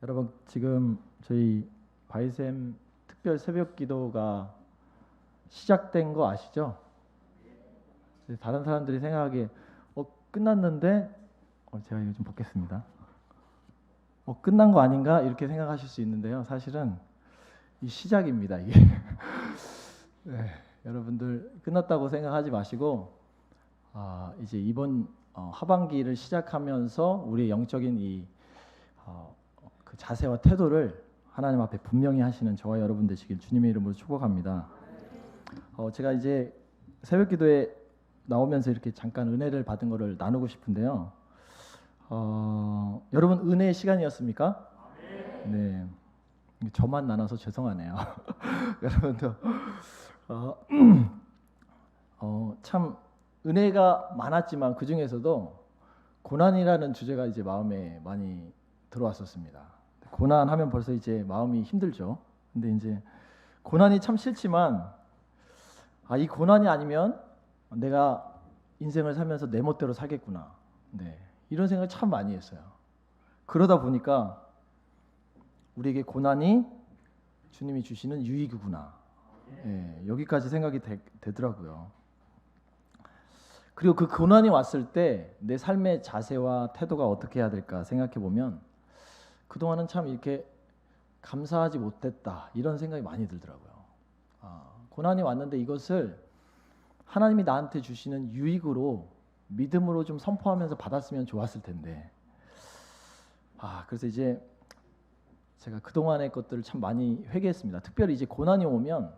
여러분 지금 저희 바이샘 특별 새벽 기도가 시작된 거 아시죠? 다른 사람들이 생각하기에 끝났는데 제가 이거 좀 벗겠습니다. 끝난 거 아닌가 이렇게 생각하실 수 있는데요. 사실은 이 시작입니다. 이게 네, 여러분들 끝났다고 생각하지 마시고 이제 이번 하반기를 시작하면서 우리의 영적인 그 자세와 태도를 하나님 앞에 분명히 하시는 저와 여러분 되시길 주님의 이름으로 축복합니다. 제가 이제 새벽 기도에 나오면서 이렇게 잠깐 은혜를 받은 거를 나누고 싶은데요. 여러분 은혜의 시간이었습니까? 네. 저만 나눠서 죄송하네요. 여러분도 참 은혜가 많았지만 그 중에서도 고난이라는 주제가 이제 마음에 많이 들어왔었습니다. 고난하면 벌써 이제 마음이 힘들죠. 근데 이제 고난이 참 싫지만 이 고난이 아니면 내가 인생을 살면서 내 멋대로 살겠구나. 네. 이런 생각을 참 많이 했어요. 그러다 보니까 우리에게 고난이 주님이 주시는 유익이구나. 네, 여기까지 생각이 되더라고요. 그리고 그 고난이 왔을 때 내 삶의 자세와 태도가 어떻게 해야 될까 생각해 보면 그동안은 참 이렇게 감사하지 못했다 이런 생각이 많이 들더라고요. 고난이 왔는데 이것을 하나님이 나한테 주시는 유익으로 믿음으로 좀 선포하면서 받았으면 좋았을 텐데 그래서 이제 제가 그동안의 것들을 참 많이 회개했습니다. 특별히 이제 고난이 오면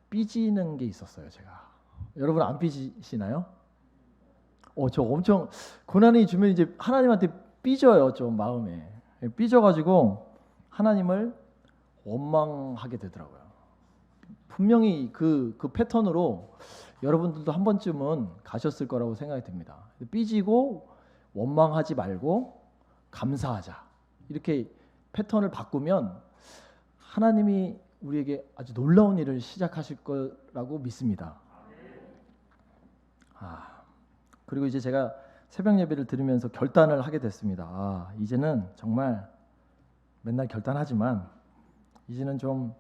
삐지는 게 있었어요. 제가 여러분 안 삐지시나요? 저 엄청 고난이 주면 이제 하나님한테 삐져요. 좀 마음에 삐져가지고 하나님을 원망하게 되더라고요. 분명히 그 패턴으로 여러분들도 한 번쯤은 가셨을 거라고 생각이 듭니다. 삐지고 원망하지 말고 감사하자 이렇게 패턴을 바꾸면 하나님이 우리에게 아주 놀라운 일을 시작하실 거라고 믿습니다. 그리고 이제 제가 새벽 예배를 들으면서 결단을 하게 됐습니다. 이제는 정말 맨날 결단하지만 이제는 좀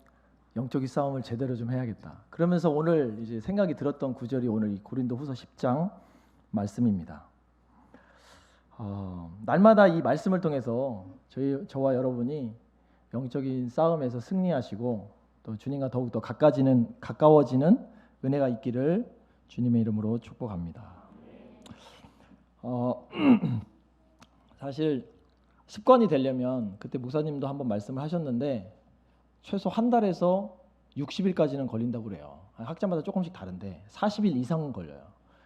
영적인 싸움을 제대로 좀 해야겠다. 그러면서 오늘 이제 생각이 들었던 구절이 오늘 이 고린도후서 10장 말씀입니다. 날마다 이 말씀을 통해서 저와 여러분이 영적인 싸움에서 승리하시고 또 주님과 더욱더 가까워지는 은혜가 있기를 주님의 이름으로 축복합니다. 사실 습관이 되려면 그때 목사님도 한번 말씀을 하셨는데 최소 한 달에서 60일까지는 걸린다고 그래요. 학자마다 조금씩 다른데 40일 이상은 걸려요.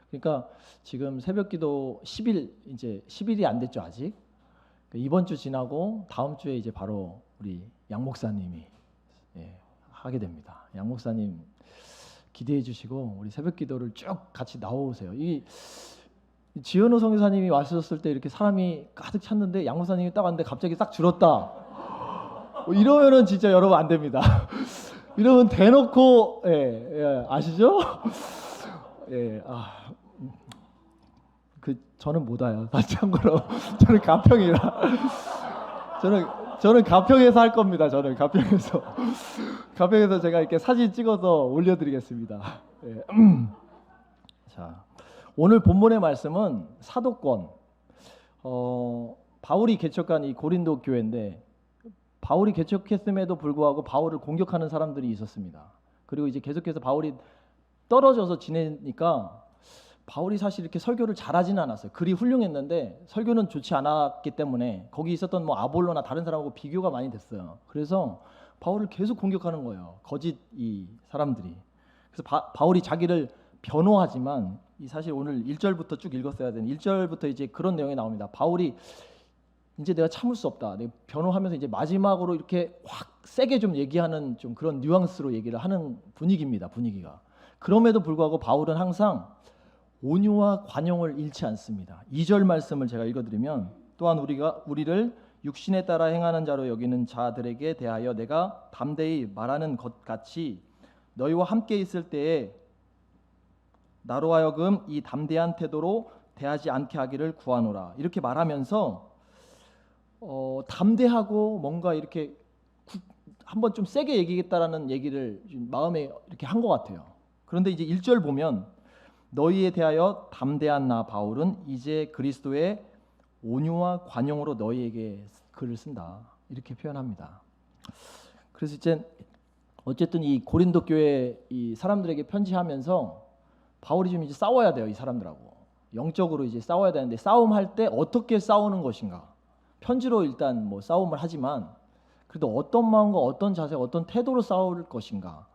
그러니까 지금 새벽기도 10일 이제 10일이 안 됐죠 아직. 이번 주 지나고 다음 주에 이제 바로 우리 양 목사님이 하게 됩니다. 양 목사님 기대해 주시고 우리 새벽기도를 쭉 같이 나오세요. 이 지현우 선교사님이 왔었을 때 이렇게 사람이 가득 찼는데 양 목사님이 딱 왔는데 갑자기 딱 줄었다. 이러면은 진짜 여러분 안 됩니다. 이러면 대놓고 아시죠? 저는 못 와요. 참고로 저는 가평이라 저는 가평에서 할 겁니다. 저는 가평에서 제가 이렇게 사진 찍어서 올려드리겠습니다. 자, 오늘 본문의 말씀은 사도권 바울이 개척한 이 고린도 교회인데 바울이 개척했음에도 불구하고 바울을 공격하는 사람들이 있었습니다. 그리고 이제 계속해서 바울이 떨어져서 지내니까 바울이 사실 이렇게 설교를 잘하지는 않았어요. 글이 훌륭했는데 설교는 좋지 않았기 때문에 거기 있었던 아볼로나 다른 사람하고 비교가 많이 됐어요. 그래서 바울을 계속 공격하는 거예요. 거짓 이 사람들이. 그래서 바울이 자기를 변호하지만 사실 오늘 1절부터 쭉 읽었어야 되는 1절부터 이제 그런 내용이 나옵니다. 바울이 이제 내가 참을 수 없다. 내가 변호하면서 이제 마지막으로 이렇게 확 세게 좀 얘기하는 좀 그런 뉘앙스로 얘기를 하는 분위기입니다. 분위기가. 그럼에도 불구하고 바울은 항상 온유와 관용을 잃지 않습니다. 2절 말씀을 제가 읽어드리면 또한 우리를 육신에 따라 행하는 자로 여기는 자들에게 대하여 내가 담대히 말하는 것 같이 너희와 함께 있을 때에 나로 하여금 이 담대한 태도로 대하지 않게 하기를 구하노라. 이렇게 말하면서 담대하고 뭔가 이렇게 한번 좀 세게 얘기겠다라는 얘기를 마음에 이렇게 한 것 같아요. 그런데 이제 1절 보면 너희에 대하여 담대한 나 바울은 이제 그리스도의 온유와 관용으로 너희에게 글을 쓴다, 이렇게 표현합니다. 그래서 이제 어쨌든 이 고린도 교회 이 사람들에게 편지하면서 바울이 좀 이제 싸워야 돼요. 이 사람들하고 영적으로 이제 싸워야 되는데, 싸움할 때 어떻게 싸우는 것인가, 편지로 일단 뭐 싸움을 하지만 그래도 어떤 마음과 어떤 자세, 어떤 태도로 싸울 것인가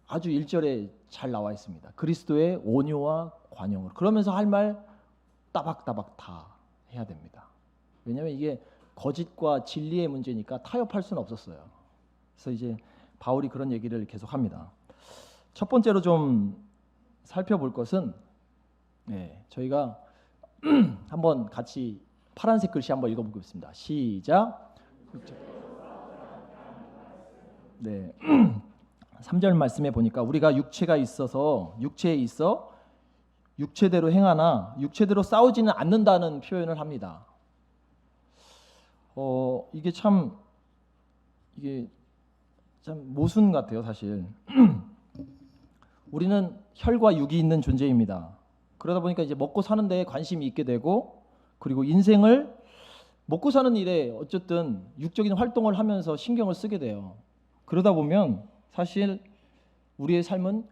아주 1절에 잘 나와 있습니다. 그리스도의 온유와 관용으로. 그러면서 할 말 따박따박 다 해야 됩니다. 왜냐하면 이게 거짓과 진리의 문제니까 타협할 수는 없었어요. 그래서 이제 바울이 그런 얘기를 계속합니다. 첫 번째로 좀 살펴볼 것은, 저희가 한번 같이 파란색 글씨 한번 읽어보겠습니다. 시작. 네. 3절 말씀에 보니까 우리가 육체가 있어서 육체에 있어 육체대로 행하나 육체대로 싸우지는 않는다는 표현을 합니다. 이게 참 모순 같아요, 사실. 우리는 혈과 육이 있는 존재입니다. 그러다 보니까 이제 먹고 사는 데에 관심이 있게 되고, 그리고 인생을 먹고 사는 일에 어쨌든 육적인 활동을 하면서 신경을 쓰게 돼요. 그러다 보면 사실 우리의 삶은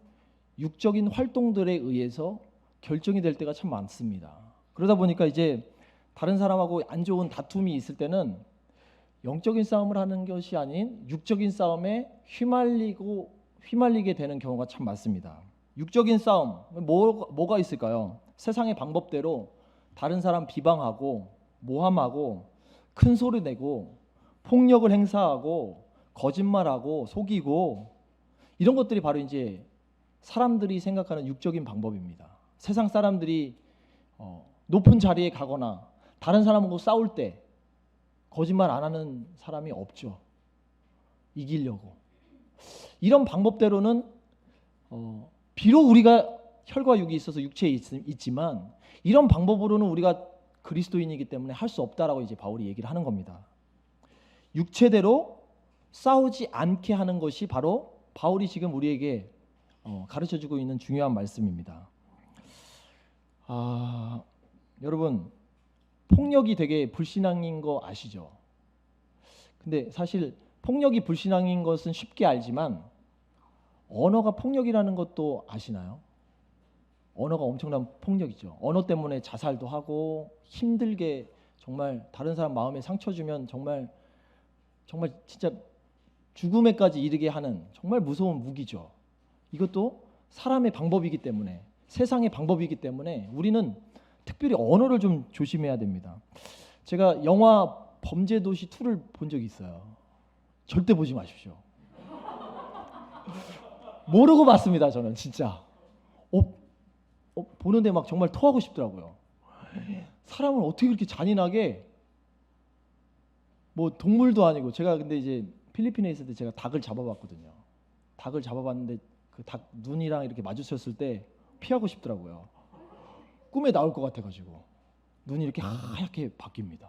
육적인 활동들에 의해서 결정이 될 때가 참 많습니다. 그러다 보니까 이제 다른 사람하고 안 좋은 다툼이 있을 때는 영적인 싸움을 하는 것이 아닌 육적인 싸움에 휘말리게 되는 경우가 참 많습니다. 육적인 싸움, 뭐가 있을까요? 세상의 방법대로 다른 사람 비방하고 모함하고 큰 소리 내고 폭력을 행사하고 거짓말하고 속이고, 이런 것들이 바로 이제 사람들이 생각하는 육적인 방법입니다. 세상 사람들이 높은 자리에 가거나 다른 사람하고 싸울 때 거짓말 안 하는 사람이 없죠. 이기려고. 이런 방법대로는 비록 우리가 혈과 육이 있어서 육체에 있지만 이런 방법으로는 우리가 그리스도인이기 때문에 할 수 없다라고 이제 바울이 얘기를 하는 겁니다. 육체대로 싸우지 않게 하는 것이 바로 바울이 지금 우리에게 가르쳐주고 있는 중요한 말씀입니다. 여러분, 폭력이 되게 불신앙인 거 아시죠? 근데 사실 폭력이 불신앙인 것은 쉽게 알지만 언어가 폭력이라는 것도 아시나요? 언어가 엄청난 폭력이죠. 언어 때문에 자살도 하고 힘들게, 정말 다른 사람 마음에 상처 주면 정말 진짜 죽음에까지 이르게 하는 정말 무서운 무기죠. 이것도 사람의 방법이기 때문에, 세상의 방법이기 때문에 우리는 특별히 언어를 좀 조심해야 됩니다. 제가 영화 범죄도시 2를 본 적이 있어요. 절대 보지 마십시오. 모르고 봤습니다. 저는 진짜 보는데 막 정말 토하고 싶더라고요. 사람을 어떻게 그렇게 잔인하게, 뭐 동물도 아니고, 제가 근데 이제 필리핀에 있을 때 제가 닭을 잡아봤거든요. 닭을 잡아봤는데 그 닭 눈이랑 이렇게 마주쳤을 때 피하고 싶더라고요. 꿈에 나올 것 같아가지고 눈이 이렇게 하얗게 바뀝니다.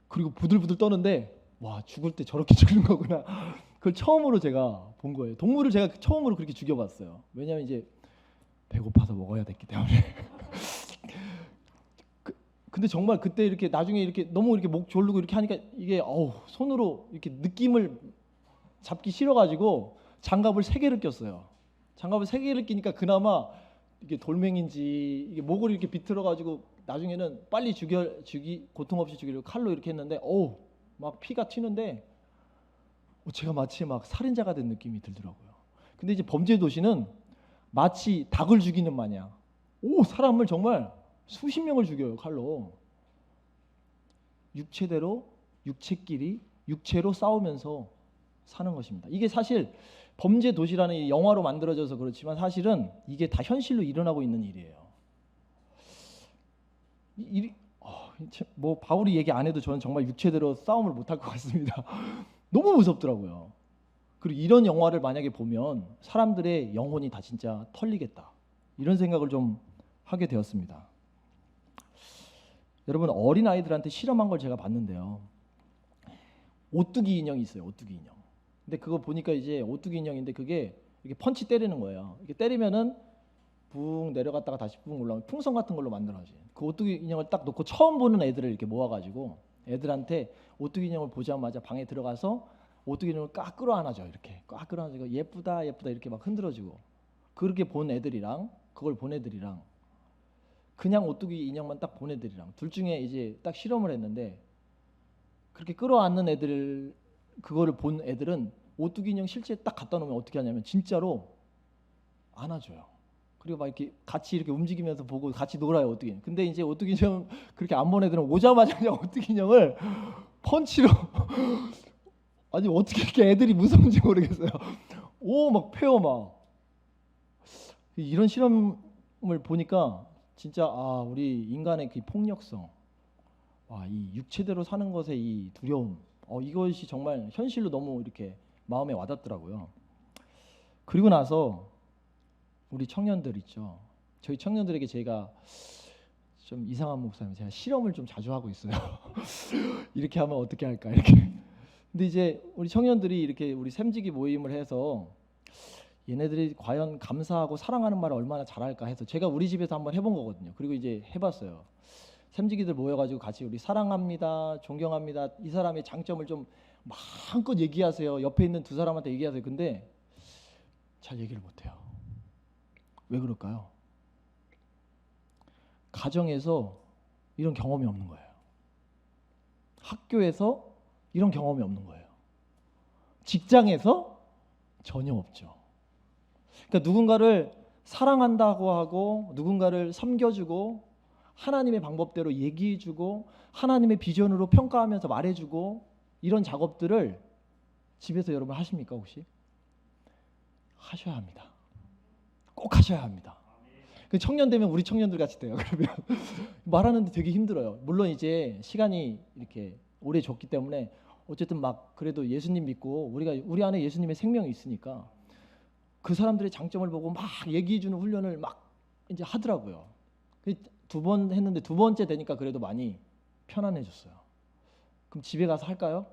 그리고 부들부들 떠는데, 와, 죽을 때 저렇게 죽는 거구나. 그걸 처음으로 제가 본 거예요. 동물을 제가 처음으로 그렇게 죽여봤어요. 왜냐하면 이제 배고파서 먹어야 됐기 때문에. 근데 정말 그때 이렇게 나중에 이렇게 너무 이렇게 목 졸르고 이렇게 하니까 이게 손으로 이렇게 느낌을 잡기 싫어가지고 장갑을 3개를 꼈어요. 장갑을 3개를 끼니까 그나마 이게 돌멩인지 이게 목을 이렇게 비틀어가지고 나중에는 빨리 고통 없이 죽이려고 칼로 이렇게 했는데 막 피가 튀는데 제가 마치 막 살인자가 된 느낌이 들더라고요. 근데 이제 범죄 도시는 마치 닭을 죽이는 마냥 사람을 정말 수십 명을 죽여요, 칼로. 육체대로 육체끼리 육체로 싸우면서 사는 것입니다. 이게 사실 범죄 도시라는 이 영화로 만들어져서 그렇지만 사실은 이게 다 현실로 일어나고 있는 일이에요. 뭐 바울이 얘기 안 해도 저는 정말 육체대로 싸움을 못할 것 같습니다. 너무 무섭더라고요. 그리고 이런 영화를 만약에 보면 사람들의 영혼이 다 진짜 털리겠다, 이런 생각을 좀 하게 되었습니다. 여러분 어린 아이들한테 실험한 걸 제가 봤는데요. 오뚜기 인형이 있어요. 오뚜기 인형. 근데 그거 보니까 이제 오뚜기 인형인데 그게 이렇게 펀치 때리는 거예요. 이렇게 때리면은 붕 내려갔다가 다시 붕 올라오면 풍선 같은 걸로 만들어지. 그 오뚜기 인형을 딱 놓고 처음 보는 애들을 이렇게 모아가지고 애들한테 오뚜기 인형을 보자마자 방에 들어가서 오뚜기 인형을 꽉 끌어안아줘. 이렇게 꽉 끌어안아주고 예쁘다 예쁘다 이렇게 막 흔들어주고. 그렇게 본 애들이랑 그걸 본 애들이랑 그냥 오뚜기 인형만 딱 본 애들이랑 둘 중에 이제 딱 실험을 했는데 그렇게 끌어안는 애들 그거를 본 애들은 오뚜기 인형 실제 딱 갖다 놓으면 어떻게 하냐면 진짜로 안아줘요. 그리고 막 이렇게 같이 이렇게 움직이면서 보고 같이 놀아요 오뚜기 인형. 근데 이제 오뚜기 인형 그렇게 안 본 애들은 오자마자 그냥 오뚜기 인형을 펀치로 아니 어떻게 이렇게 애들이 무서운지 모르겠어요. 오 막 패요 막. 이런 실험을 보니까 진짜 아 우리 인간의 그 폭력성, 와 이 육체대로 사는 것의 이 두려움, 이것이 정말 현실로 너무 이렇게 마음에 와닿더라고요. 그리고 나서 우리 청년들 있죠. 저희 청년들에게 제가 좀 이상한 목사님 제가 실험을 좀 자주 하고 있어요. 이렇게 하면 어떻게 할까 이렇게. 근데 이제 우리 청년들이 이렇게 우리 샘지기 모임을 해서 얘네들이 과연 감사하고 사랑하는 말을 얼마나 잘할까 해서 제가 우리 집에서 한번 해본 거거든요. 그리고 이제 해봤어요. 샘지기들 모여가지고 같이 우리 사랑합니다, 존경합니다. 이 사람의 장점을 좀 마음껏 얘기하세요. 옆에 있는 두 사람한테 얘기하세요. 근데 잘 얘기를 못해요. 왜 그럴까요? 가정에서 이런 경험이 없는 거예요. 학교에서 이런 경험이 없는 거예요. 직장에서 전혀 없죠. 그러니까 누군가를 사랑한다고 하고 누군가를 섬겨주고 하나님의 방법대로 얘기해주고 하나님의 비전으로 평가하면서 말해주고 이런 작업들을 집에서 여러분 하십니까 혹시? 하셔야 합니다. 꼭 하셔야 합니다. 청년 되면 우리 청년들 같이 돼요. 그러면 말하는데 되게 힘들어요. 물론 이제 시간이 이렇게 오래 줬기 때문에 어쨌든 막 그래도 예수님 믿고 우리 안에 예수님의 생명이 있으니까 그 사람들의 장점을 보고 막 얘기해주는 훈련을 막 이제 하더라고요. 2번 했는데 2번째 되니까 그래도 많이 편안해졌어요. 그럼 집에 가서 할까요?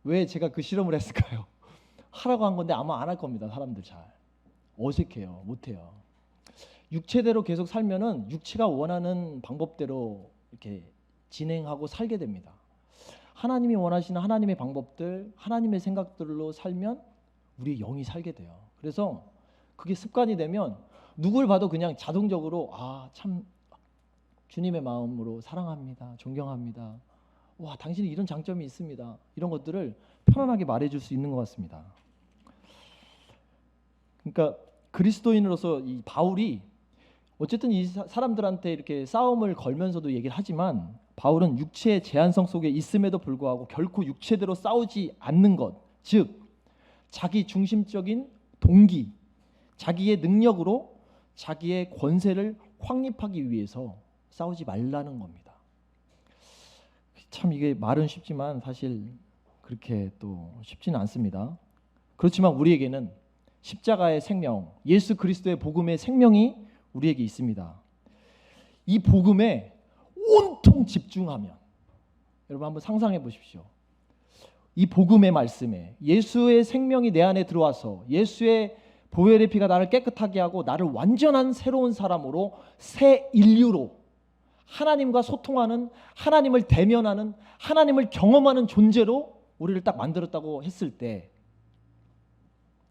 왜 제가 그 실험을 했을까요? 하라고 한 건데 아마 안 할 겁니다. 사람들 잘 어색해요. 못해요. 육체대로 계속 살면은 육체가 원하는 방법대로 이렇게 진행하고 살게 됩니다. 하나님이 원하시는 하나님의 방법들, 하나님의 생각들로 살면 우리의 영이 살게 돼요. 그래서 그게 습관이 되면 누굴 봐도 그냥 자동적으로 참 주님의 마음으로 사랑합니다. 존경합니다. 와 당신이 이런 장점이 있습니다. 이런 것들을 편안하게 말해줄 수 있는 것 같습니다. 그러니까 그리스도인으로서 이 바울이 어쨌든 이 사람들한테 이렇게 싸움을 걸면서도 얘기를 하지만 바울은 육체의 제한성 속에 있음에도 불구하고 결코 육체대로 싸우지 않는 것, 즉 자기 중심적인 동기, 자기의 능력으로 자기의 권세를 확립하기 위해서 싸우지 말라는 겁니다. 참 이게 말은 쉽지만 사실 그렇게 또 쉽지는 않습니다. 그렇지만 우리에게는 십자가의 생명, 예수 그리스도의 복음의 생명이 우리에게 있습니다. 이 복음에 온통 집중하면 여러분 한번 상상해 보십시오. 이 복음의 말씀에 예수의 생명이 내 안에 들어와서 예수의 보혈의 피가 나를 깨끗하게 하고 나를 완전한 새로운 사람으로 새 인류로 하나님과 소통하는 하나님을 대면하는 하나님을 경험하는 존재로 우리를 딱 만들었다고 했을 때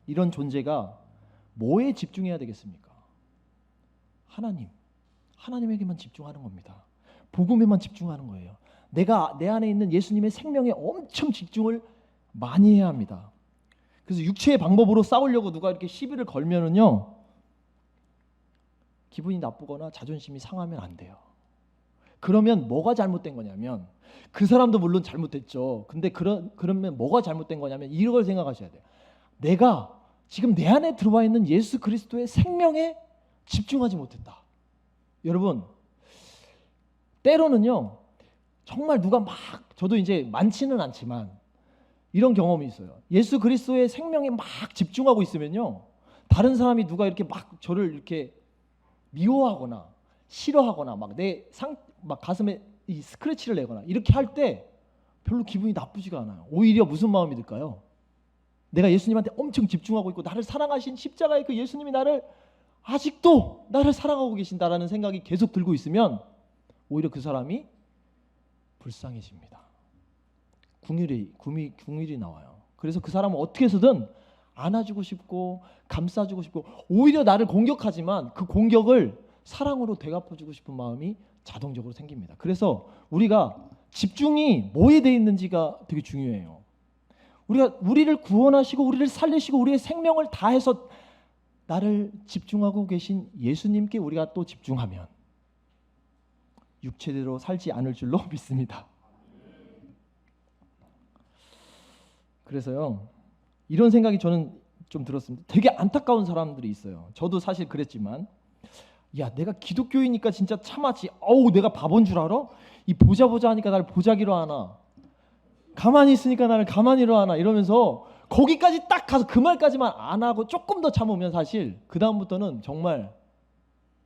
이런 존재가 뭐에 집중해야 되겠습니까? 하나님에게만 집중하는 겁니다. 복음에만 집중하는 거예요. 내가 내 안에 있는 예수님의 생명에 엄청 집중을 많이 해야 합니다. 그래서 육체의 방법으로 싸우려고 누가 이렇게 시비를 걸면은요 기분이 나쁘거나 자존심이 상하면 안 돼요. 그러면 뭐가 잘못된 거냐면 그 사람도 물론 잘못했죠. 근데 그러면 뭐가 잘못된 거냐면 이걸 생각하셔야 돼요. 내가 지금 내 안에 들어와 있는 예수 그리스도의 생명에 집중하지 못했다. 여러분 때로는요 정말 누가 막 저도 이제 많지는 않지만 이런 경험이 있어요. 예수 그리스도의 생명에 막 집중하고 있으면요 다른 사람이 누가 이렇게 막 저를 이렇게 미워하거나 싫어하거나 막 가슴에 이 스크래치를 내거나 이렇게 할 때 별로 기분이 나쁘지가 않아요. 오히려 무슨 마음이 들까요? 내가 예수님한테 엄청 집중하고 있고 나를 사랑하신 십자가의 그 예수님이 아직도 나를 사랑하고 계신다라는 생각이 계속 들고 있으면 오히려 그 사람이 불쌍해집니다. 궁일이 나와요. 그래서 그 사람은 어떻게 해서든 안아주고 싶고 감싸주고 싶고 오히려 나를 공격하지만 그 공격을 사랑으로 되갚아주고 싶은 마음이 자동적으로 생깁니다. 그래서 우리가 집중이 뭐에 돼 있는지가 되게 중요해요. 우리를 구원하시고 우리를 살리시고 우리의 생명을 다해서 나를 집중하고 계신 예수님께 우리가 또 집중하면 육체대로 살지 않을 줄로 믿습니다. 그래서요, 이런 생각이 저는 좀 들었습니다. 되게 안타까운 사람들이 있어요. 저도 사실 그랬지만, 야, 내가 기독교이니까 진짜 참았지. 어우, 내가 바본 줄 알아? 이 보자 하니까 나를 보자기로 하나, 가만히 있으니까 나를 가만히로 하나 이러면서 거기까지 딱 가서 그 말까지만 안 하고 조금 더 참으면 사실 그 다음부터는 정말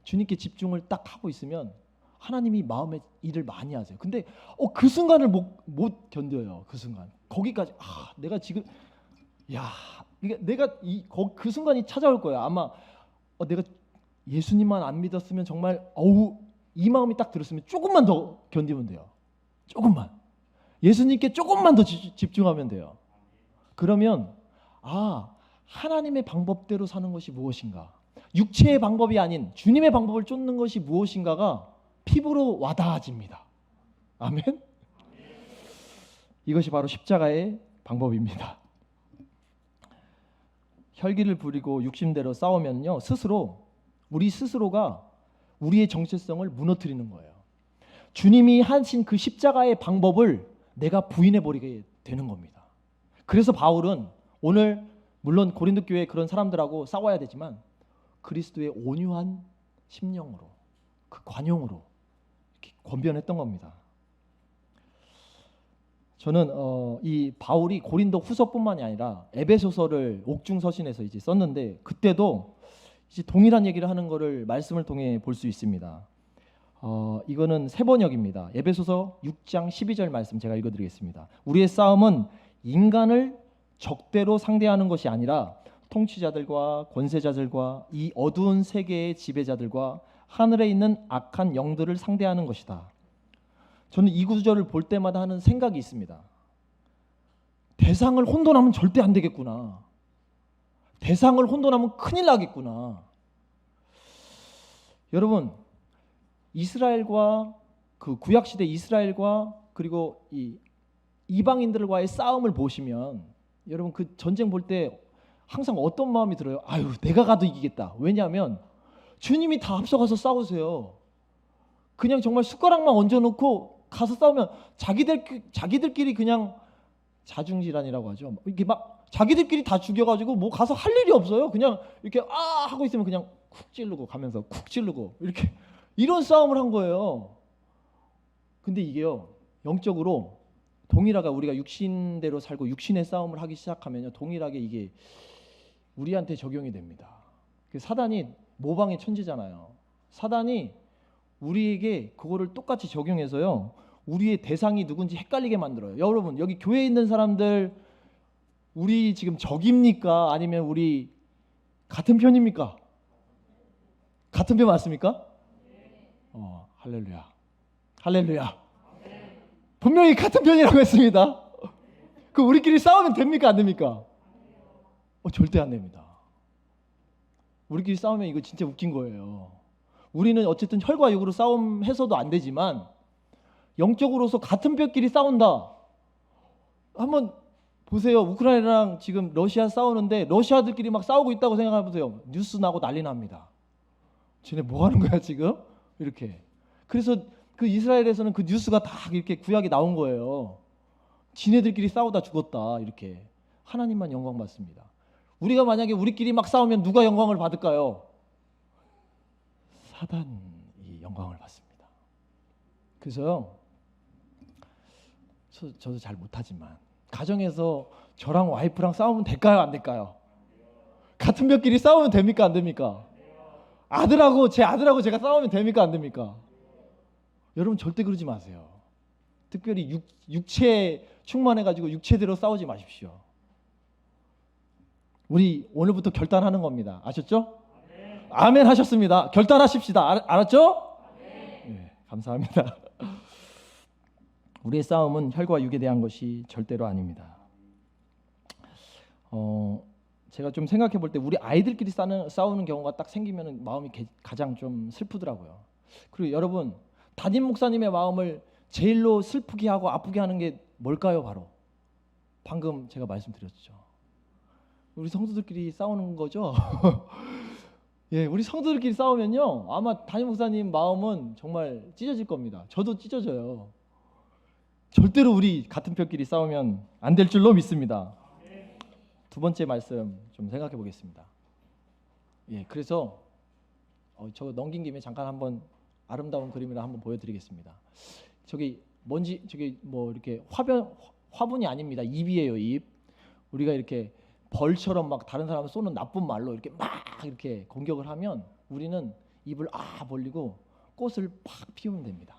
주님께 집중을 딱 하고 있으면 하나님이 마음의 일을 많이 하세요. 근데 그 순간을 못 견뎌요. 그 순간 거기까지 내가 지금 이게 내가 그 순간이 찾아올 거예요. 아마 내가 예수님만 안 믿었으면 정말 이 마음이 딱 들었으면 조금만 더 견디면 돼요. 조금만 예수님께 조금만 더 집중하면 돼요. 그러면 하나님의 방법대로 사는 것이 무엇인가, 육체의 방법이 아닌 주님의 방법을 쫓는 것이 무엇인가가 피부로 와닿아집니다. 아멘. 이것이 바로 십자가의 방법입니다. 혈기를 부리고 육신대로 싸우면요, 우리 스스로가 우리의 정체성을 무너뜨리는 거예요. 주님이 하신 그 십자가의 방법을 내가 부인해버리게 되는 겁니다. 그래서 바울은 오늘 물론 고린도 교회 그런 사람들하고 싸워야 되지만 그리스도의 온유한 심령으로, 그 관용으로 이렇게 권변했던 겁니다. 저는 이 바울이 고린도 후서뿐만이 아니라 에베소서를 옥중서신에서 이제 썼는데 그때도 이제 동일한 얘기를 하는 것을 말씀을 통해 볼 수 있습니다. 이거는 새 번역입니다. 에베소서 6장 12절 말씀 제가 읽어드리겠습니다. 우리의 싸움은 인간을 적대로 상대하는 것이 아니라 통치자들과 권세자들과 이 어두운 세계의 지배자들과 하늘에 있는 악한 영들을 상대하는 것이다. 저는 이 구절을 볼 때마다 하는 생각이 있습니다. 대상을 혼돈하면 절대 안 되겠구나. 대상을 혼돈하면 큰일 나겠구나. 여러분, 이스라엘과 그 구약시대 이스라엘과 그리고 이 이방인들과의 싸움을 보시면 여러분 그 전쟁 볼 때 항상 어떤 마음이 들어요? 내가 가도 이기겠다. 왜냐하면 주님이 다 앞서가서 싸우세요. 그냥 정말 숟가락만 얹어놓고 가서 싸우면 자기들끼리 그냥 자중질환이라고 하죠. 이렇게 막 자기들끼리 다 죽여가지고 뭐 가서 할 일이 없어요. 그냥 이렇게 하고 있으면 그냥 쿡 찌르고 가면서 쿡 찌르고 이렇게 이런 싸움을 한 거예요. 근데 이게요, 영적으로 동일하게 우리가 육신대로 살고 육신의 싸움을 하기 시작하면요, 동일하게 이게 우리한테 적용이 됩니다. 사단이 모방의 천지잖아요. 사단이 우리에게 그거를 똑같이 적용해서요, 우리의 대상이 누군지 헷갈리게 만들어요. 여러분, 여기 교회에 있는 사람들 우리 지금 적입니까? 아니면 우리 같은 편입니까? 같은 편 맞습니까? 할렐루야. 할렐루야. 분명히 같은 편이라고 했습니다. 그 우리끼리 싸우면 됩니까? 안 됩니까? 절대 안 됩니다. 우리끼리 싸우면 이거 진짜 웃긴 거예요. 우리는 어쨌든 혈과 육으로 싸움해서도 안 되지만 영적으로서 같은 뼈끼리 싸운다. 한번 보세요. 우크라이나랑 지금 러시아 싸우는데 러시아들끼리 막 싸우고 있다고 생각해보세요. 뉴스 나고 난리 납니다. 쟤네 뭐 하는 거야 지금? 이렇게. 그래서 그 이스라엘에서는 그 뉴스가 다 이렇게 구약에 나온 거예요. 지네들끼리 싸우다 죽었다. 이렇게. 하나님만 영광 받습니다. 우리가 만약에 우리끼리 막 싸우면 누가 영광을 받을까요? 사단이 영광을 받습니다. 그래서요, 저도 잘 못하지만 가정에서 저랑 와이프랑 싸우면 될까요? 안 될까요? 같은 벽끼리 싸우면 됩니까? 안 됩니까? 제 아들하고 제가 싸우면 됩니까 안 됩니까? 여러분 절대 그러지 마세요. 특별히 육체에 충만해가지고 육체대로 싸우지 마십시오. 우리 오늘부터 결단하는 겁니다. 아셨죠? 아멘 하셨습니다. 결단하십시다. 알았죠? 네, 감사합니다. 우리의 싸움은 혈과 육에 대한 것이 절대로 아닙니다. 제가 좀 생각해 볼 때 우리 아이들끼리 싸우는 경우가 딱 생기면 마음이 가장 좀 슬프더라고요. 그리고 여러분, 담임 목사님의 마음을 제일로 슬프게 하고 아프게 하는 게 뭘까요? 바로 방금 제가 말씀드렸죠. 우리 성도들끼리 싸우는 거죠. 예, 우리 성도들끼리 싸우면요, 아마 담임 목사님 마음은 정말 찢어질 겁니다. 저도 찢어져요. 절대로 우리 같은 편끼리 싸우면 안 될 줄로 믿습니다. 두 번째 말씀 좀 생각해 보겠습니다. 예, 그래서 저 넘긴 김에 잠깐 한번 아름다운 그림을 한번 보여드리겠습니다. 저기 뭐 이렇게 화분이 아닙니다. 입이에요, 입. 우리가 이렇게 벌처럼 막 다른 사람을 쏘는 나쁜 말로 이렇게 막 이렇게 공격을 하면 우리는 입을 벌리고 꽃을 팍 피우면 됩니다.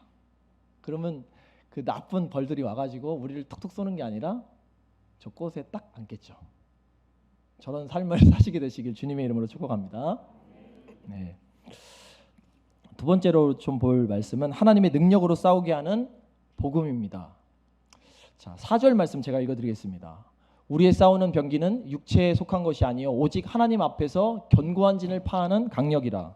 그러면 그 나쁜 벌들이 와가지고 우리를 툭툭 쏘는 게 아니라 저 꽃에 딱 앉겠죠. 저런 삶을 사시게 되시길 주님의 이름으로 축복합니다. 네. 두 번째로 좀 볼 말씀은 하나님의 능력으로 싸우게 하는 복음입니다. 자, 4절 말씀 제가 읽어드리겠습니다. 우리의 싸우는 병기는 육체에 속한 것이 아니요 오직 하나님 앞에서 견고한 진을 파하는 강력이라.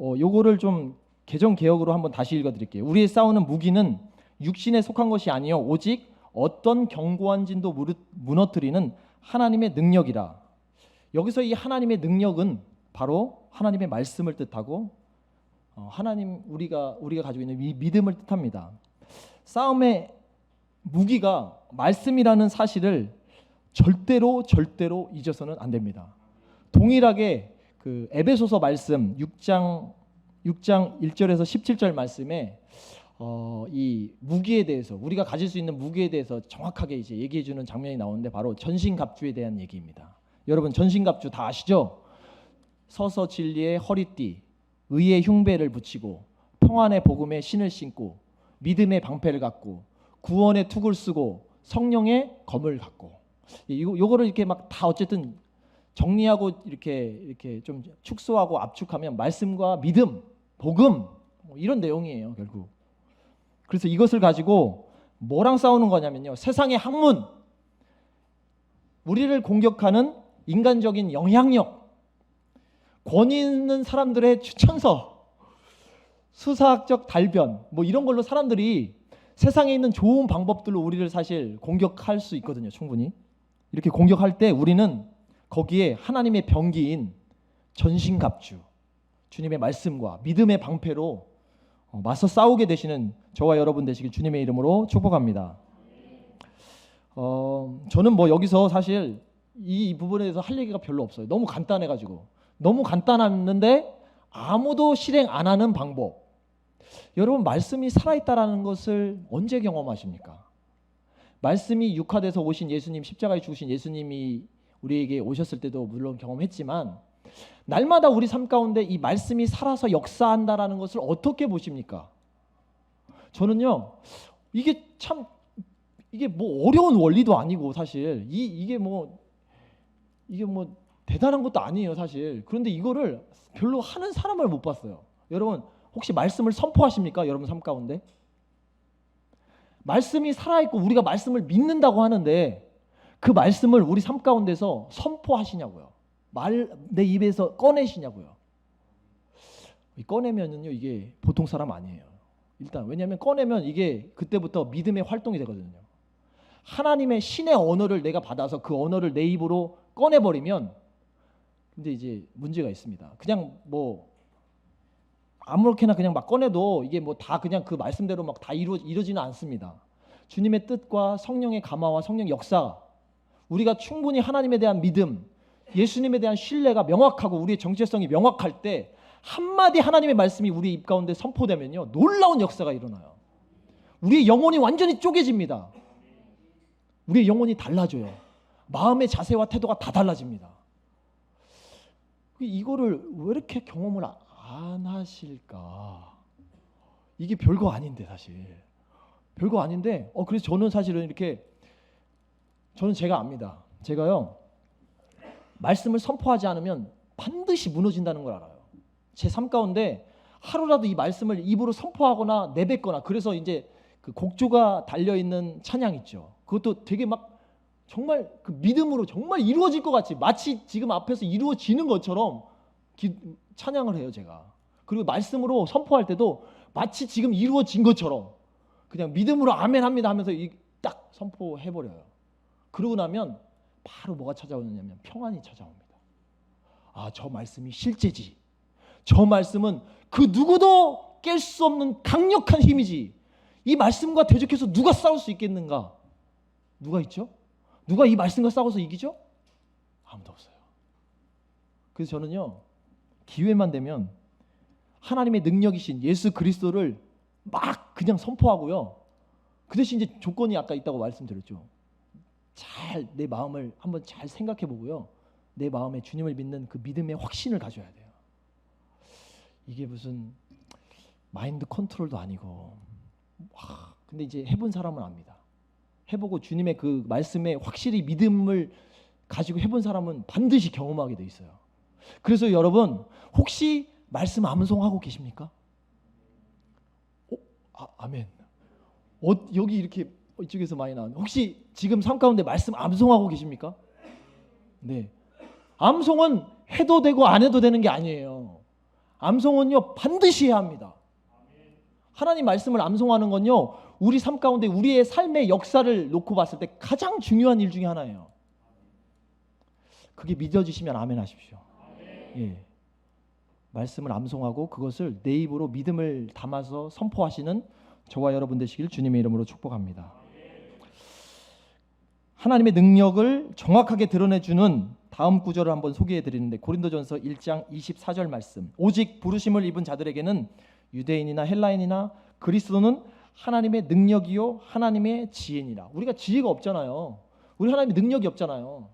요거를 좀 개정 개혁으로 한번 다시 읽어드릴게요. 우리의 싸우는 무기는 육신에 속한 것이 아니요 오직 어떤 견고한 진도 무너뜨리는 하나님의 능력이라. 여기서 이 하나님의 능력은 바로 하나님의 말씀을 뜻하고 하나님 우리가 가지고 있는 이 믿음을 뜻합니다. 싸움의 무기가 말씀이라는 사실을 절대로 잊어서는 안 됩니다. 동일하게 그 에베소서 말씀 6장 1절에서 17절 말씀에 이 무기에 대해서 우리가 가질 수 있는 무기에 대해서 정확하게 이제 얘기해 주는 장면이 나오는데 바로 전신갑주에 대한 얘기입니다. 여러분 전신갑주 다 아시죠? 서서 진리의 허리띠, 의의 흉배를 붙이고 평안의 복음의 신을 신고 믿음의 방패를 갖고 구원의 툭을 쓰고 성령의 검을 갖고 요거를 이렇게 막 다 어쨌든 정리하고 이렇게 좀 축소하고 압축하면 말씀과 믿음, 복음 뭐 이런 내용이에요, 결국. 그래서 이것을 가지고 뭐랑 싸우는 거냐면요. 세상의 학문, 우리를 공격하는 인간적인 영향력, 권위 있는 사람들의 추천서, 수사학적 달변 뭐 이런 걸로 사람들이 세상에 있는 좋은 방법들로 우리를 사실 공격할 수 있거든요. 충분히. 이렇게 공격할 때 우리는 거기에 하나님의 병기인 전신갑주, 주님의 말씀과 믿음의 방패로 맞서 싸우게 되시는 저와 여러분 되시길 주님의 이름으로 축복합니다. 저는 뭐 여기서 사실 이 부분에 대해서 할 얘기가 별로 없어요. 너무 간단해가지고. 너무 간단했는데 아무도 실행 안 하는 방법. 여러분 말씀이 살아있다라는 것을 언제 경험하십니까? 말씀이 육화돼서 오신 예수님, 십자가에 죽으신 예수님이 우리에게 오셨을 때도 물론 경험했지만 날마다 우리 삶 가운데 이 말씀이 살아서 역사한다라는 것을 어떻게 보십니까? 저는요, 이게 뭐 어려운 원리도 아니고 사실 이게 뭐 대단한 것도 아니에요, 사실. 그런데 이거를 별로 하는 사람을 못 봤어요. 여러분 혹시 말씀을 선포하십니까? 여러분 삶 가운데 말씀이 살아있고 우리가 말씀을 믿는다고 하는데 그 말씀을 우리 삶 가운데서 선포하시냐고요. 내 입에서 꺼내시냐고요. 꺼내면은요 이게 보통 사람 아니에요. 일단 왜냐하면 꺼내면 이게 그때부터 믿음의 활동이 되거든요. 하나님의 신의 언어를 내가 받아서 그 언어를 내 입으로 꺼내버리면 근데 이제 문제가 있습니다. 그냥 뭐 아무렇게나 그냥 막 꺼내도 이게 뭐 다 그냥 그 말씀대로 막 다 이루어지는 않습니다. 주님의 뜻과 성령의 감화와 성령 역사, 우리가 충분히 하나님에 대한 믿음, 예수님에 대한 신뢰가 명확하고 우리의 정체성이 명확할 때 한마디 하나님의 말씀이 우리 입 가운데 선포되면요 놀라운 역사가 일어나요. 우리의 영혼이 완전히 쪼개집니다. 우리의 영혼이 달라져요. 마음의 자세와 태도가 다 달라집니다. 이거를 왜 이렇게 경험을 안 하실까? 이게 별거 아닌데 사실 별거 아닌데 그래서 저는 사실은 이렇게 저는 제가 압니다. 제가요 말씀을 선포하지 않으면 반드시 무너진다는 걸 알아요. 제 삶 가운데 하루라도 이 말씀을 입으로 선포하거나 내뱉거나 그래서 이제 그 곡조가 달려 있는 찬양 있죠. 그것도 되게 막 정말 그 믿음으로 정말 이루어질 것 같이 마치 지금 앞에서 이루어지는 것처럼 찬양을 해요 제가. 그리고 말씀으로 선포할 때도 마치 지금 이루어진 것처럼 그냥 믿음으로 아멘 합니다 하면서 딱 선포해버려요. 그러고 나면 바로 뭐가 찾아오느냐면 평안이 찾아옵니다. 아, 저 말씀이 실제지. 저 말씀은 그 누구도 깰 수 없는 강력한 힘이지. 이 말씀과 대적해서 누가 싸울 수 있겠는가? 누가 있죠? 누가 이 말씀과 싸워서 이기죠? 아무도 없어요. 그래서 저는요 기회만 되면 하나님의 능력이신 예수 그리스도를 막 그냥 선포하고요. 그 대신 이제 조건이 아까 있다고 말씀드렸죠. 잘 내 마음을 한번 잘 생각해 보고요. 내 마음에 주님을 믿는 그 믿음의 확신을 가져야 돼요. 이게 무슨 마인드 컨트롤도 아니고 근데 이제 해본 사람은 압니다. 해보고 주님의 그 말씀에 확실히 믿음을 가지고 해본 사람은 반드시 경험하게 돼 있어요. 그래서 여러분 혹시 말씀 암송하고 계십니까? 아멘. 여기 이렇게 이쪽에서 많이 나오는 혹시 지금 삶 가운데 말씀 암송하고 계십니까? 네. 암송은 해도 되고 안 해도 되는 게 아니에요. 암송은요 반드시 해야 합니다. 하나님 말씀을 암송하는 건요 우리 삶 가운데 우리의 삶의 역사를 놓고 봤을 때 가장 중요한 일 중에 하나예요. 그게 믿어지시면 아멘 하십시오. 예. 말씀을 암송하고 그것을 내 입으로 믿음을 담아서 선포하시는 저와 여러분 되시길 주님의 이름으로 축복합니다. 하나님의 능력을 정확하게 드러내주는 다음 구절을 한번 소개해 드리는데 고린도전서 1장 24절 말씀. 오직 부르심을 입은 자들에게는 유대인이나 헬라인이나 그리스도는 하나님의 능력이요 하나님의 지혜니라. 우리가 지혜가 없잖아요. 우리 하나님의 능력이 없잖아요.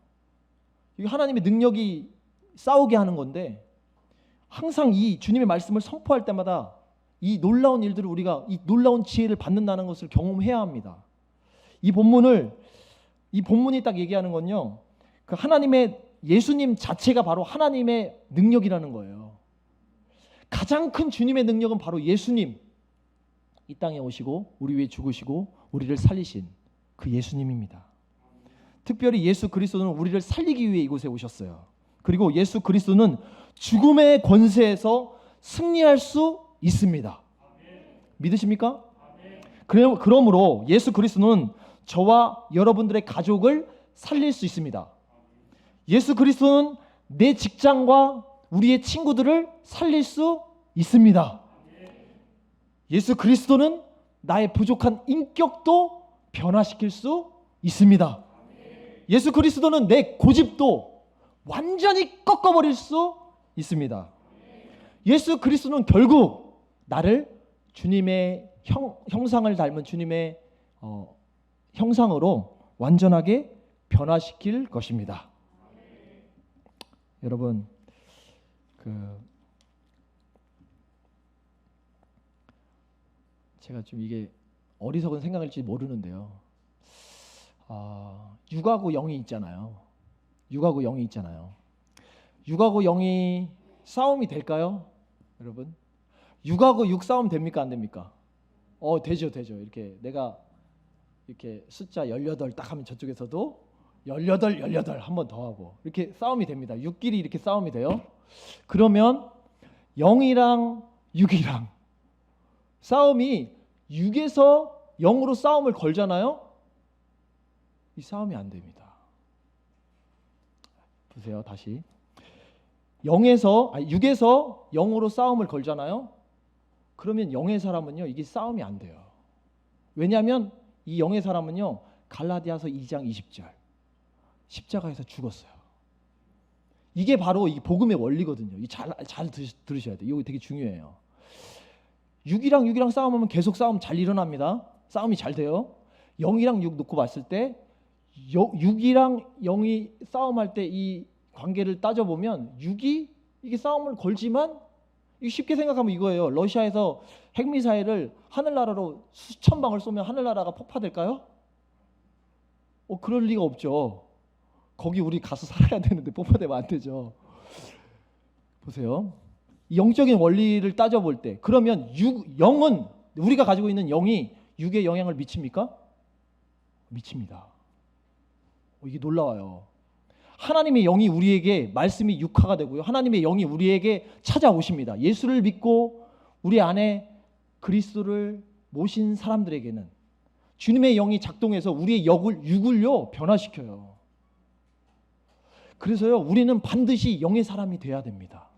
이 하나님의 능력이 싸우게 하는 건데 항상 이 주님의 말씀을 선포할 때마다 이 놀라운 일들을 우리가 이 놀라운 지혜를 받는다는 것을 경험해야 합니다. 이 본문이 딱 얘기하는 건요. 그 하나님의 예수님 자체가 바로 하나님의 능력이라는 거예요. 가장 큰 주님의 능력은 바로 예수님. 이 땅에 오시고 우리 위해 죽으시고 우리를 살리신 그 예수님입니다. 특별히 예수 그리스도는 우리를 살리기 위해 이곳에 오셨어요. 그리고 예수 그리스도는 죽음의 권세에서 승리할 수 있습니다. 믿으십니까? 그러므로 예수 그리스도는 저와 여러분들의 가족을 살릴 수 있습니다. 예수 그리스도는 내 직장과 우리의 친구들을 살릴 수 있습니다. 예수 그리스도는 나의 부족한 인격도 변화시킬 수 있습니다. 예수 그리스도는 내 고집도 완전히 꺾어버릴 수 있습니다. 예수 그리스도는 결국 나를 주님의 형상을 닮은 주님의 형상으로 완전하게 변화시킬 것입니다. 여러분 제가 좀 이게 어리석은 생각일지 모르는데요. 육하고 영이 있잖아요. 육하고 영이 있잖아요. 육하고 영이 싸움이 될까요? 여러분? 육하고 육 싸움 됩니까? 안 됩니까? 되죠. 이렇게 내가 이렇게 숫자 18 딱 하면 저쪽에서도 18 한 번 더 하고 이렇게 싸움이 됩니다. 육끼리 이렇게 싸움이 돼요. 그러면 영이랑 육이랑 싸움이 6에서 0으로 싸움을 걸잖아요. 이 싸움이 안 됩니다. 보세요. 다시 6에서 0으로 싸움을 걸잖아요. 그러면 0의 사람은요 이게 싸움이 안 돼요. 왜냐하면 이 0의 사람은요 갈라디아서 2장 20절 십자가에서 죽었어요. 이게 바로 이 복음의 원리거든요. 잘 들으셔야 돼요. 이거 되게 중요해요. 6이랑 싸움하면 계속 싸움 잘 일어납니다. 싸움이 잘 돼요. 0이랑 6 놓고 봤을 때 6이랑 0이 싸움할 때 이 관계를 따져보면 6이 이게 싸움을 걸지만 이 쉽게 생각하면 이거예요. 러시아에서 핵미사일을 하늘나라로 수천 방을 쏘면 하늘나라가 폭파될까요? 그럴 리가 없죠. 거기 우리 가서 살아야 되는데 폭파되면 안 되죠. 보세요. 영적인 원리를 따져볼 때 그러면 영은 우리가 가지고 있는 영이 육에 영향을 미칩니까? 미칩니다. 이게 놀라워요. 하나님의 영이 우리에게 말씀이 육화가 되고요. 하나님의 영이 우리에게 찾아오십니다. 예수를 믿고 우리 안에 그리스도를 모신 사람들에게는 주님의 영이 작동해서 우리의 육을요 변화시켜요. 그래서요 우리는 반드시 영의 사람이 돼야 됩니다.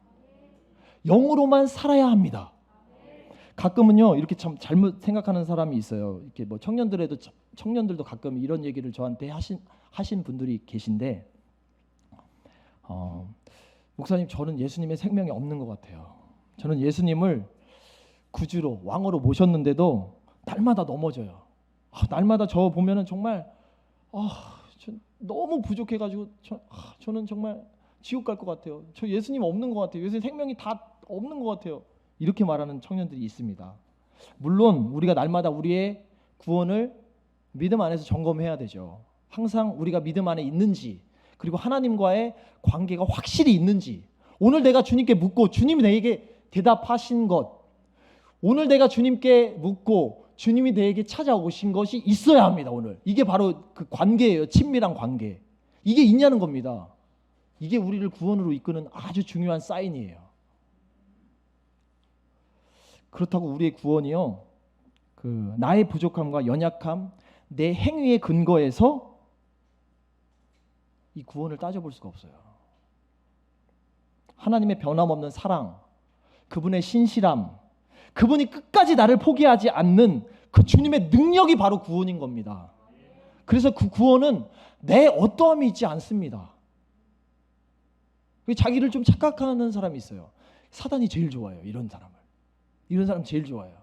영으로만 살아야 합니다. 가끔은요 이렇게 참 잘못 생각하는 사람이 있어요. 이렇게 뭐 청년들도 가끔 이런 얘기를 저한테 하신 분들이 계신데, 목사님 저는 예수님의 생명이 없는 것 같아요. 저는 예수님을 구주로 왕으로 모셨는데도 날마다 넘어져요. 날마다 저 보면은 정말 너무 부족해가지고 저는 정말 지옥 갈 것 같아요. 저 예수님 없는 것 같아요. 예수님 생명이 다 없는 것 같아요. 이렇게 말하는 청년들이 있습니다. 물론 우리가 날마다 우리의 구원을 믿음 안에서 점검해야 되죠. 항상 우리가 믿음 안에 있는지, 그리고 하나님과의 관계가 확실히 있는지, 오늘 내가 주님께 묻고 주님이 내게 대답하신 것, 오늘 내가 주님께 묻고 주님이 내게 찾아오신 것이 있어야 합니다. 오늘 이게 바로 그 관계예요. 친밀한 관계. 이게 있냐는 겁니다. 이게 우리를 구원으로 이끄는 아주 중요한 사인이에요. 그렇다고 우리의 구원이요 나의 부족함과 연약함, 내 행위에 근거해서 이 구원을 따져볼 수가 없어요. 하나님의 변함없는 사랑, 그분의 신실함, 그분이 끝까지 나를 포기하지 않는 그 주님의 능력이 바로 구원인 겁니다. 그래서 그 구원은 내 어떠함이 있지 않습니다. 자기를 좀 착각하는 사람이 있어요. 사단이 제일 좋아해요. 이런 사람 제일 좋아해요.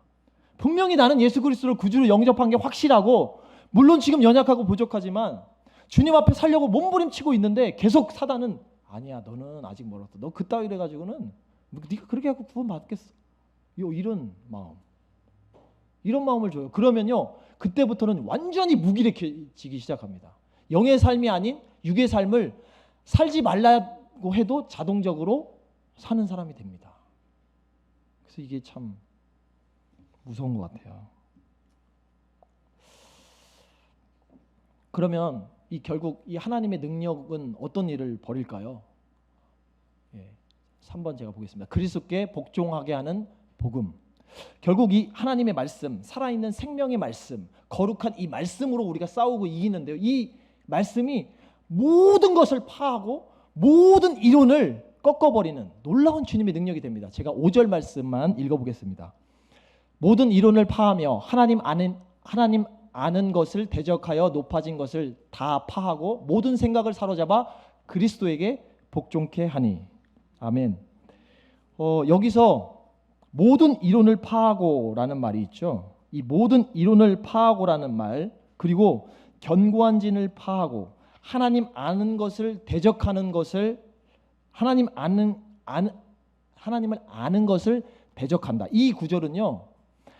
분명히 나는 예수 그리스도를 구주로 영접한 게 확실하고, 물론 지금 연약하고 부족하지만 주님 앞에 살려고 몸부림치고 있는데 계속 사단은 아니야, 너는 아직 멀었다. 너 그따위로 해가지고는 네가 그렇게 하고 구원 받겠어. 이런 마음을 줘요. 그러면요 그때부터는 완전히 무기력해지기 시작합니다. 영의 삶이 아닌 육의 삶을 살지 말라고 해도 자동적으로 사는 사람이 됩니다. 그래서 이게 참 무서운 것 같아요. 그러면 결국 이 하나님의 능력은 어떤 일을 벌일까요? 3번 제가 보겠습니다. 그리스도께 복종하게 하는 복음. 결국 이 하나님의 말씀, 살아있는 생명의 말씀, 거룩한 이 말씀으로 우리가 싸우고 이기는데요. 이 말씀이 모든 것을 파하고 모든 이론을 꺾어버리는 놀라운 주님의 능력이 됩니다. 제가 5절 말씀만 읽어보겠습니다. 모든 이론을 파하며 하나님 아는 것을 대적하여 높아진 것을 다 파하고 모든 생각을 사로잡아 그리스도에게 복종케 하니. 아멘. 여기서 모든 이론을 파하고라는 말이 있죠. 이 모든 이론을 파하고라는 말, 그리고 견고한 진을 파하고 하나님 아는 것을 대적하는 것을, 하나님을 아는 것을 대적한다. 이 구절은요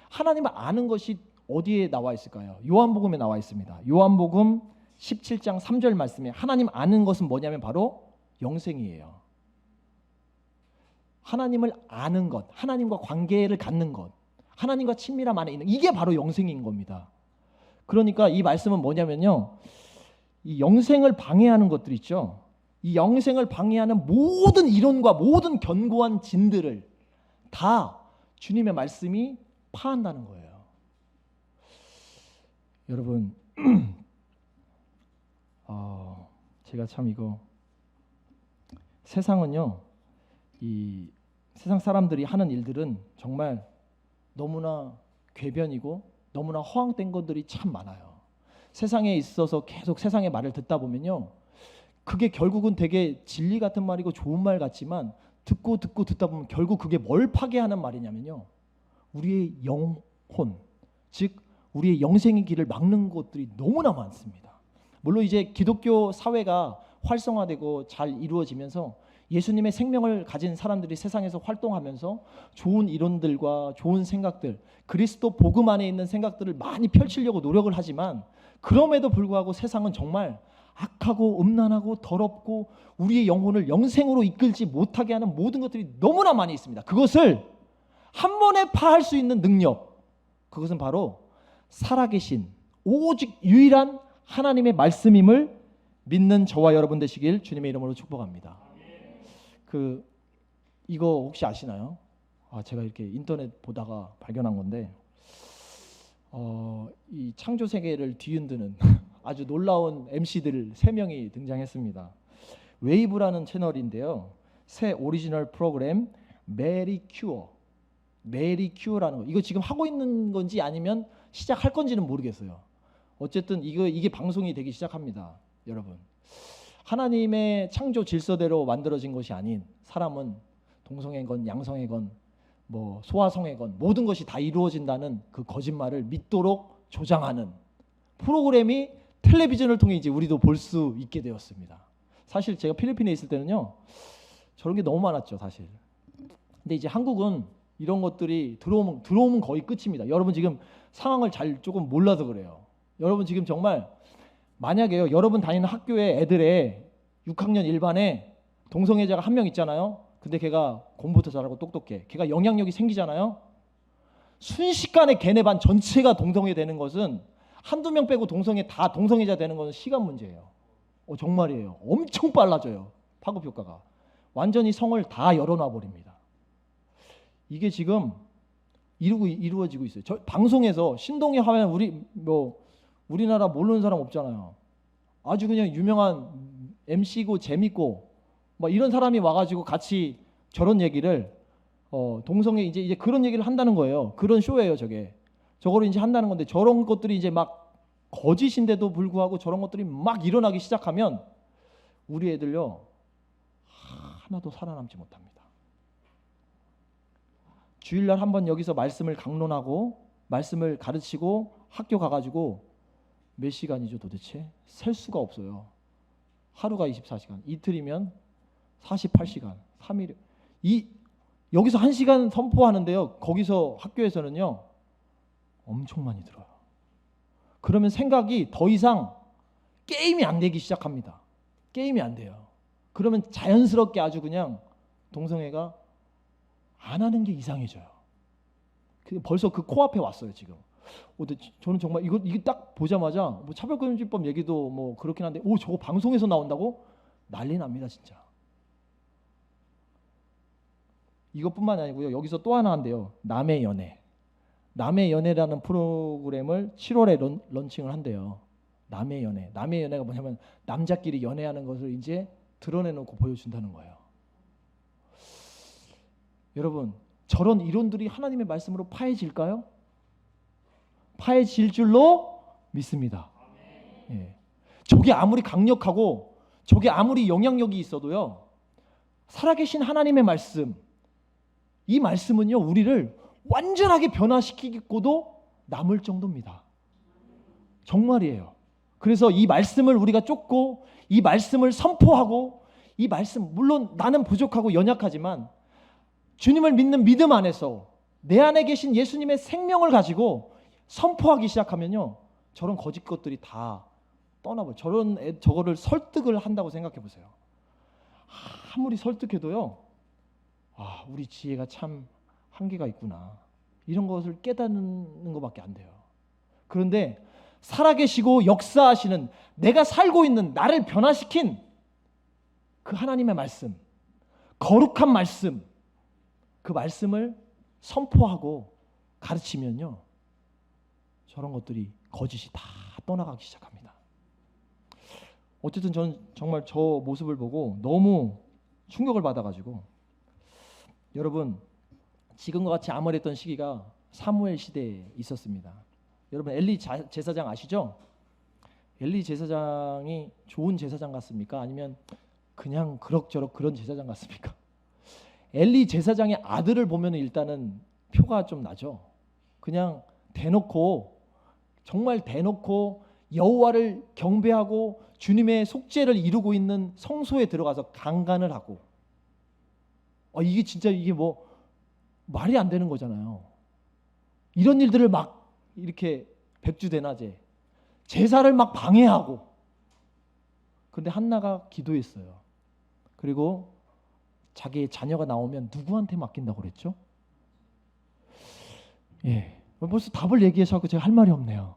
하나님을 아는 것이 어디에 나와 있을까요? 요한복음에 나와 있습니다. 요한복음 17장 3절 말씀에 하나님 아는 것은 뭐냐면 바로 영생이에요. 하나님을 아는 것, 하나님과 관계를 갖는 것, 하나님과 친밀함 안에 있는, 이게 바로 영생인 겁니다. 그러니까 이 말씀은 뭐냐면요, 이 영생을 방해하는 것들 있죠. 이 영생을 방해하는 모든 이론과 모든 견고한 진들을 다 주님의 말씀이 파한다는 거예요. 여러분, 제가 참 이거 세상은요, 이 세상 사람들이 하는 일들은 정말 너무나 궤변이고 너무나 허황된 것들이 참 많아요. 세상에 있어서 계속 세상의 말을 듣다 보면요, 그게 결국은 되게 진리 같은 말이고 좋은 말 같지만 듣다 보면 결국 그게 뭘 파괴하는 말이냐면요, 우리의 영혼, 즉 우리의 영생의 길을 막는 것들이 너무나 많습니다. 물론 이제 기독교 사회가 활성화되고 잘 이루어지면서 예수님의 생명을 가진 사람들이 세상에서 활동하면서 좋은 이론들과 좋은 생각들, 그리스도 복음 안에 있는 생각들을 많이 펼치려고 노력을 하지만 그럼에도 불구하고 세상은 정말 악하고 음란하고 더럽고 우리의 영혼을 영생으로 이끌지 못하게 하는 모든 것들이 너무나 많이 있습니다. 그것을 한 번에 파할 수 있는 능력, 그것은 바로 살아계신 오직 유일한 하나님의 말씀임을 믿는 저와 여러분 되시길 주님의 이름으로 축복합니다. 이거 혹시 아시나요? 제가 이렇게 인터넷 보다가 발견한 건데 이 창조 세계를 뒤흔드는 아주 놀라운 MC들 3명이 등장했습니다. 웨이브라는 채널인데요. 새 오리지널 프로그램 메리 큐어라는 거. 이거 지금 하고 있는 건지 아니면 시작할 건지는 모르겠어요. 어쨌든 이게 방송이 되기 시작합니다. 여러분, 하나님의 창조 질서대로 만들어진 것이 아닌 사람은 동성애건 양성애건 뭐 소아성애건 모든 것이 다 이루어진다는 그 거짓말을 믿도록 조장하는 프로그램이 텔레비전을 통해 이제 우리도 볼 수 있게 되었습니다. 사실 제가 필리핀에 있을 때는요, 저런 게 너무 많았죠, 사실. 근데 이제 한국은 이런 것들이 들어오면 거의 끝입니다. 여러분 지금 상황을 잘 조금 몰라서 그래요. 여러분 지금 정말 만약에요, 여러분 다니는 학교에 애들의 6학년 1반에 동성애자가 한 명 있잖아요. 근데 걔가 공부도 잘하고 똑똑해. 걔가 영향력이 생기잖아요. 순식간에 걔네 반 전체가 동성애 되는 것은 한두 명 빼고 다 동성애자 되는 것은 시간 문제예요. 정말이에요. 엄청 빨라져요. 파급 효과가. 완전히 성을 다 열어놔 버립니다. 이게 지금 이루어지고 있어요. 저 방송에서 신동엽 하면 우리나라 모르는 사람 없잖아요. 아주 그냥 유명한 MC고 재밌고 막 이런 사람이 와가지고 같이 저런 얘기를 동성애 이제 그런 얘기를 한다는 거예요. 그런 쇼예요, 저게. 저거를 이제 한다는 건데 저런 것들이 이제 막 거짓인데도 불구하고 저런 것들이 막 일어나기 시작하면 우리 애들요 하나도 살아남지 못합니다. 주일날 한번 여기서 말씀을 강론하고 말씀을 가르치고 학교 가가지고 몇 시간이죠 도대체? 셀 수가 없어요. 하루가 24시간, 이틀이면 48시간, 3일. 여기서 1시간 선포하는데요, 거기서 학교에서는요 엄청 많이 들어요. 그러면 생각이 더 이상 게임이 안 되기 시작합니다. 게임이 안 돼요. 그러면 자연스럽게 아주 그냥 동성애가 안 하는 게 이상해져요. 벌써 그 코앞에 왔어요 지금. 근데 저는 정말 이게 딱 보자마자 뭐 차별금지법 얘기도 뭐 그렇긴 한데 저거 방송에서 나온다고 난리 납니다 진짜. 이것뿐만 아니고요, 여기서 또 하나 한대요. 남의 연애라는 프로그램을 7월에 런칭을 한대요. 남의 연애가 뭐냐면 남자끼리 연애하는 것을 이제 드러내놓고 보여준다는 거예요. 여러분, 저런 이론들이 하나님의 말씀으로 파해질까요? 파해질 줄로 믿습니다. 예. 저게 아무리 강력하고 저게 아무리 영향력이 있어도요, 살아계신 하나님의 말씀, 이 말씀은요 우리를 완전하게 변화시키고도 남을 정도입니다. 정말이에요. 그래서 이 말씀을 우리가 쫓고 이 말씀을 선포하고 이 말씀, 물론 나는 부족하고 연약하지만 주님을 믿는 믿음 안에서 내 안에 계신 예수님의 생명을 가지고 선포하기 시작하면요 저런 거짓 것들이 다 떠나버려요. 저거를 설득을 한다고 생각해 보세요. 아무리 설득해도요 우리 지혜가 참 한계가 있구나, 이런 것을 깨닫는 것밖에 안 돼요. 그런데 살아계시고 역사하시는, 내가 살고 있는 나를 변화시킨 그 하나님의 말씀, 거룩한 말씀, 그 말씀을 선포하고 가르치면요 저런 것들이 거짓이 다 떠나가기 시작합니다. 어쨌든 저는 정말 저 모습을 보고 너무 충격을 받아가지고, 여러분 지금과 같이 암울했던 시기가 사무엘 시대에 있었습니다. 여러분 엘리 제사장 아시죠? 엘리 제사장이 좋은 제사장 같습니까? 아니면 그냥 그럭저럭 그런 제사장 같습니까? 엘리 제사장의 아들을 보면 일단은 표가 좀 나죠. 그냥 정말 대놓고 여호와를 경배하고 주님의 속죄를 이루고 있는 성소에 들어가서 강간을 하고 이게 진짜 이게 뭐 말이 안 되는 거잖아요. 이런 일들을 막 이렇게 백주대낮에 제사를 막 방해하고. 근데 한나가 기도했어요. 그리고 자기의 자녀가 나오면 누구한테 맡긴다고 그랬죠? 예, 벌써 답을 얘기하셔서 제가 할 말이 없네요.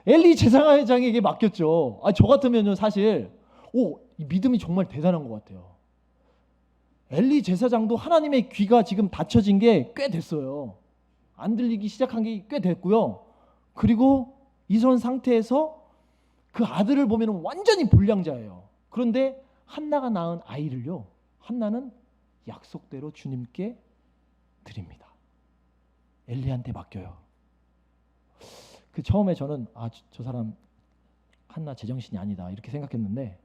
엘리 제사장에게 맡겼죠. 저 같으면요 사실 이 믿음이 정말 대단한 것 같아요. 엘리 제사장도 하나님의 귀가 지금 닫혀진 게 꽤 됐어요. 안 들리기 시작한 게 꽤 됐고요. 그리고 이런 상태에서 그 아들을 보면 완전히 불량자예요. 그런데 한나가 낳은 아이를요, 한나는 약속대로 주님께 드립니다. 엘리한테 맡겨요. 그 처음에 저는 저 사람 한나 제정신이 아니다 이렇게 생각했는데,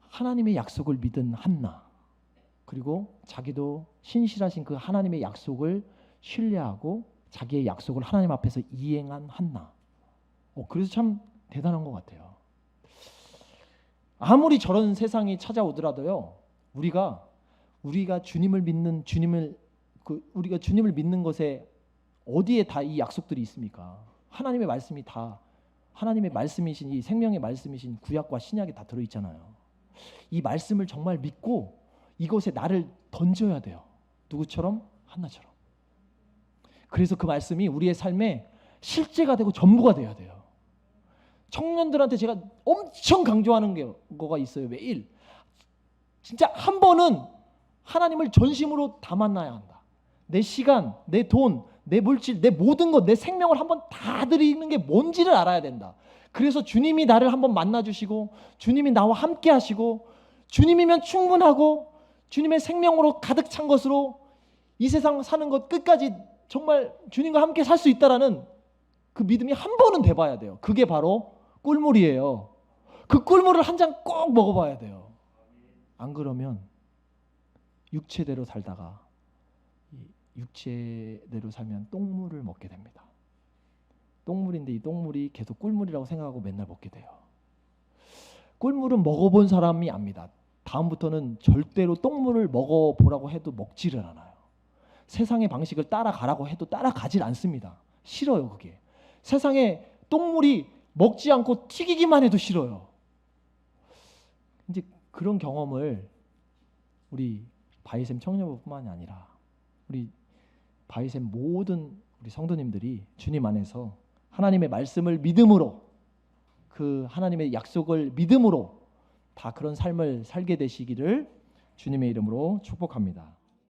하나님의 약속을 믿은 한나, 그리고 자기도 신실하신 그 하나님의 약속을 신뢰하고 자기의 약속을 하나님 앞에서 이행한 한나. 그래서 참 대단한 것 같아요. 아무리 저런 세상이 찾아오더라도요, 우리가 주님을 믿는 우리가 주님을 믿는 것에 어디에 다 이 약속들이 있습니까? 하나님의 말씀이 다, 하나님의 말씀이신 이 생명의 말씀이신 구약과 신약에 다 들어 있잖아요. 이 말씀을 정말 믿고 이것에 나를 던져야 돼요. 누구처럼? 한나처럼. 그래서 그 말씀이 우리의 삶에 실제가 되고 전부가 돼야 돼요. 청년들한테 제가 엄청 강조하는 거가 있어요. 매일 진짜 한 번은 하나님을 전심으로 다 만나야 한다. 내 시간, 내 돈, 내 물질, 내 모든 것, 내 생명을 한번 다 드리는 게 뭔지를 알아야 된다. 그래서 주님이 나를 한번 만나주시고, 주님이 나와 함께 하시고, 주님이면 충분하고, 주님의 생명으로 가득 찬 것으로 이 세상 사는 것 끝까지 정말 주님과 함께 살 수 있다라는 그 믿음이 한 번은 돼봐야 돼요. 그게 바로 꿀물이에요. 그 꿀물을 한 잔 꼭 먹어봐야 돼요. 안 그러면 육체대로 살다가 육체대로 살면 똥물을 먹게 됩니다. 똥물인데 이 똥물이 계속 꿀물이라고 생각하고 맨날 먹게 돼요. 꿀물은 먹어본 사람이 압니다. 다음부터는 절대로 똥물을 먹어보라고 해도 먹지를 않아요. 세상의 방식을 따라가라고 해도 따라가질 않습니다. 싫어요, 그게. 세상에 똥물이 먹지 않고 튀기기만 해도 싫어요. 이제 그런 경험을 우리 바이샘 청년부뿐만이 아니라 우리 바이샘 모든 우리 성도님들이 주님 안에서 하나님의 말씀을 믿음으로, 그 하나님의 약속을 믿음으로 다 그런 삶을 살게 되시기를 주님의 이름으로 축복합니다.